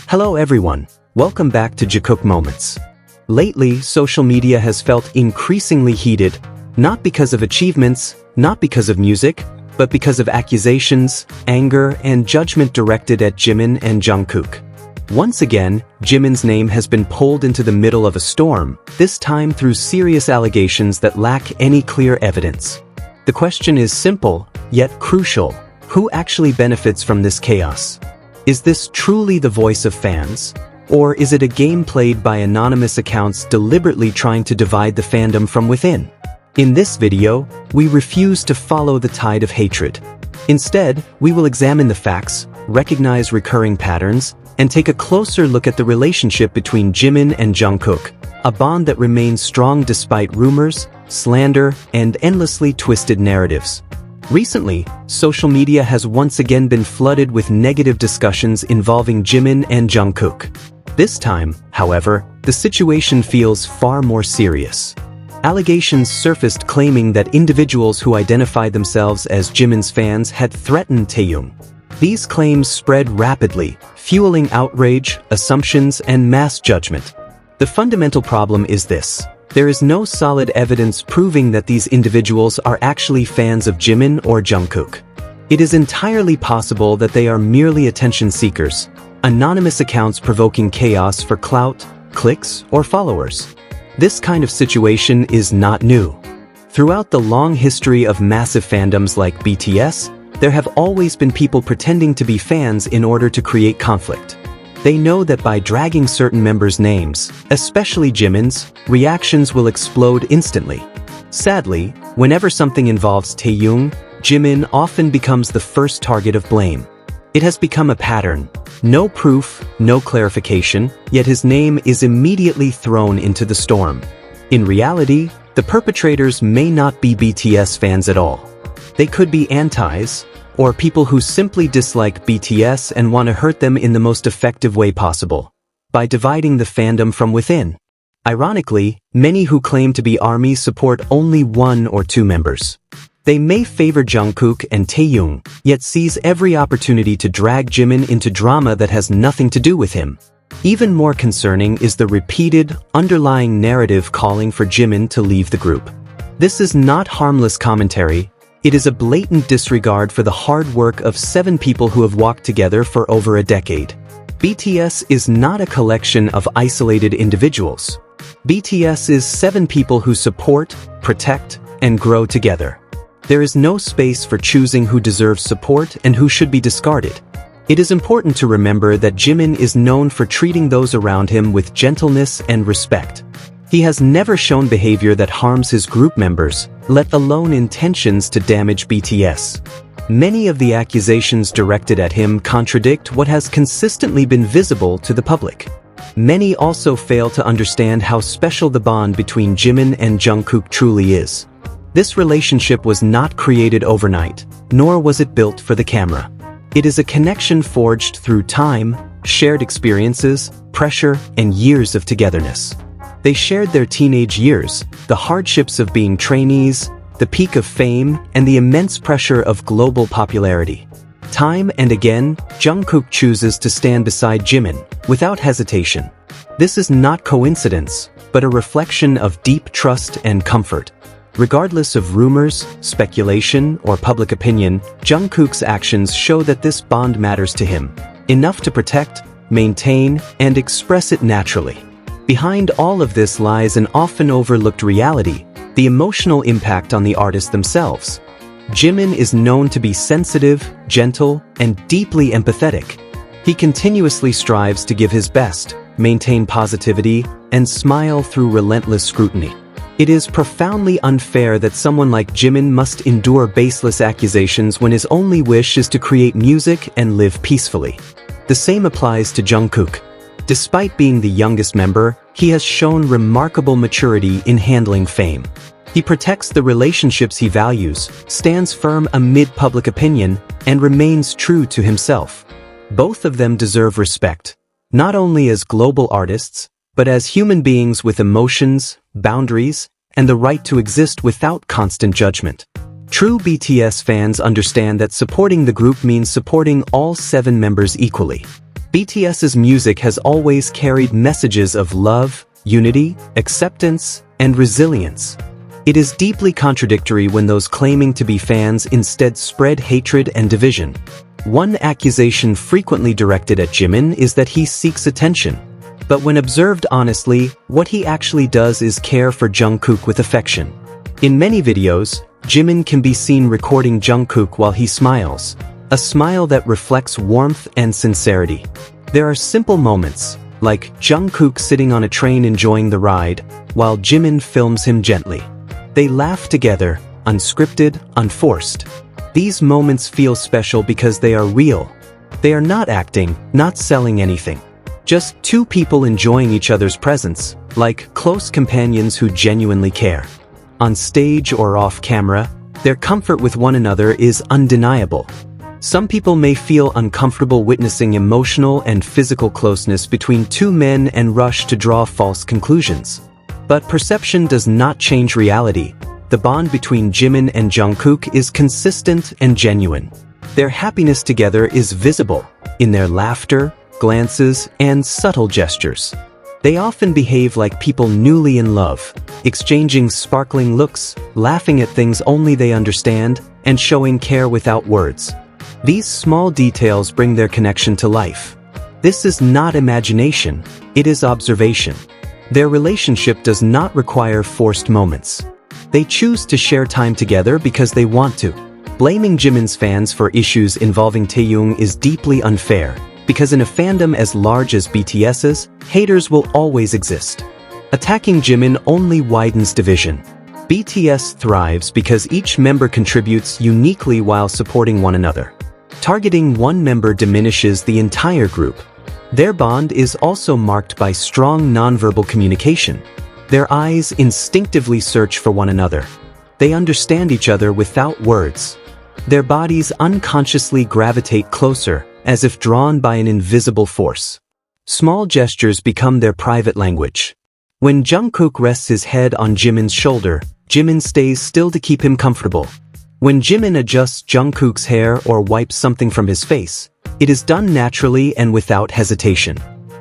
Hello everyone, welcome back to Jikook Moments. Lately, social media has felt increasingly heated, not because of achievements, not because of music, but because of accusations, anger, and judgment directed at Jimin and Jungkook. Once again, Jimin's name has been pulled into the middle of a storm, this time through serious allegations that lack any clear evidence. The question is simple, yet crucial. Who actually benefits from this chaos? Is this truly the voice of fans? Or is it a game played by anonymous accounts deliberately trying to divide the fandom from within? In this video, we refuse to follow the tide of hatred. Instead, we will examine the facts, recognize recurring patterns, and take a closer look at the relationship between Jimin and Jungkook, a bond that remains strong despite rumors, slander, and endlessly twisted narratives. Recently, social media has once again been flooded with negative discussions involving Jimin and Jungkook. This time, however, the situation feels far more serious. Allegations surfaced claiming that individuals who identify themselves as Jimin's fans had threatened Taehyung. These claims spread rapidly, fueling outrage, assumptions, and mass judgment. The fundamental problem is this. There is no solid evidence proving that these individuals are actually fans of Jimin or Jungkook. It is entirely possible that they are merely attention seekers, anonymous accounts provoking chaos for clout, clicks, or followers. This kind of situation is not new. Throughout the long history of massive fandoms like BTS, there have always been people pretending to be fans in order to create conflict. They know that by dragging certain members' names, especially Jimin's, reactions will explode instantly. Sadly, whenever something involves Taehyung, Jimin often becomes the first target of blame. It has become a pattern. No proof, no clarification, yet his name is immediately thrown into the storm. In reality, the perpetrators may not be BTS fans at all. They could be antis, or people who simply dislike BTS and want to hurt them in the most effective way possible, by dividing the fandom from within. Ironically, many who claim to be ARMY support only one or two members. They may favor Jungkook and Taehyung, yet seize every opportunity to drag Jimin into drama that has nothing to do with him. Even more concerning is the repeated, underlying narrative calling for Jimin to leave the group. This is not harmless commentary. It is a blatant disregard for the hard work of 7 people who have walked together for over a decade. BTS is not a collection of isolated individuals. BTS is 7 people who support, protect, and grow together. There is no space for choosing who deserves support and who should be discarded. It is important to remember that Jimin is known for treating those around him with gentleness and respect. He has never shown behavior that harms his group members, let alone intentions to damage BTS. Many of the accusations directed at him contradict what has consistently been visible to the public. Many also fail to understand how special the bond between Jimin and Jungkook truly is. This relationship was not created overnight, nor was it built for the camera. It is a connection forged through time, shared experiences, pressure, and years of togetherness. They shared their teenage years, the hardships of being trainees, the peak of fame, and the immense pressure of global popularity. Time and again, Jungkook chooses to stand beside Jimin, without hesitation. This is not coincidence, but a reflection of deep trust and comfort. Regardless of rumors, speculation, or public opinion, Jungkook's actions show that this bond matters to him, enough to protect, maintain, and express it naturally. Behind all of this lies an often overlooked reality, the emotional impact on the artists themselves. Jimin is known to be sensitive, gentle, and deeply empathetic. He continuously strives to give his best, maintain positivity, and smile through relentless scrutiny. It is profoundly unfair that someone like Jimin must endure baseless accusations when his only wish is to create music and live peacefully. The same applies to Jungkook. Despite being the youngest member, he has shown remarkable maturity in handling fame. He protects the relationships he values, stands firm amid public opinion, and remains true to himself. Both of them deserve respect, not only as global artists, but as human beings with emotions, boundaries, and the right to exist without constant judgment. True BTS fans understand that supporting the group means supporting all 7 members equally. BTS's music has always carried messages of love, unity, acceptance, and resilience. It is deeply contradictory when those claiming to be fans instead spread hatred and division. One accusation frequently directed at Jimin is that he seeks attention. But when observed honestly, what he actually does is care for Jungkook with affection. In many videos, Jimin can be seen recording Jungkook while he smiles, a smile that reflects warmth and sincerity. There are simple moments, like Jungkook sitting on a train enjoying the ride, while Jimin films him gently. They laugh together, unscripted, unforced. These moments feel special because they are real. They are not acting, not selling anything. Just two people enjoying each other's presence, like close companions who genuinely care. On stage or off camera, their comfort with one another is undeniable. Some people may feel uncomfortable witnessing emotional and physical closeness between two men and rush to draw false conclusions. But perception does not change reality. The bond between Jimin and Jungkook is consistent and genuine. Their happiness together is visible in their laughter, glances, and subtle gestures. They often behave like people newly in love, exchanging sparkling looks, laughing at things only they understand, and showing care without words. These small details bring their connection to life. This is not imagination, it is observation. Their relationship does not require forced moments. They choose to share time together because they want to. Blaming Jimin's fans for issues involving Taeyong is deeply unfair, because in a fandom as large as BTS's, haters will always exist. Attacking Jimin only widens division. BTS thrives because each member contributes uniquely while supporting one another. Targeting one member diminishes the entire group. Their bond is also marked by strong nonverbal communication. Their eyes instinctively search for one another. They understand each other without words. Their bodies unconsciously gravitate closer, as if drawn by an invisible force. Small gestures become their private language. When Jungkook rests his head on Jimin's shoulder, Jimin stays still to keep him comfortable. When Jimin adjusts Jungkook's hair or wipes something from his face, it is done naturally and without hesitation.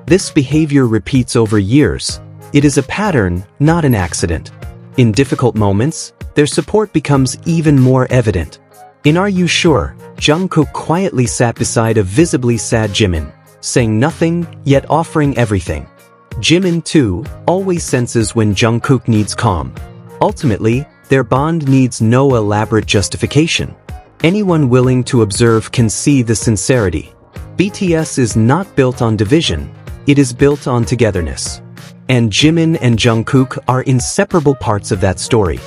This behavior repeats over years. It is a pattern, not an accident. In difficult moments, their support becomes even more evident. In Are You Sure?, Jungkook quietly sat beside a visibly sad Jimin, saying nothing, yet offering everything. Jimin, too, always senses when Jungkook needs calm. Ultimately, their bond needs no elaborate justification. Anyone willing to observe can see the sincerity. BTS is not built on division, it is built on togetherness. And Jimin and Jungkook are inseparable parts of that story.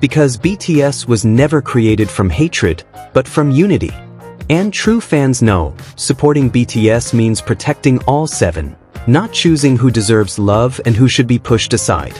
Because BTS was never created from hatred, but from unity. And true fans know, supporting BTS means protecting all seven, not choosing who deserves love and who should be pushed aside.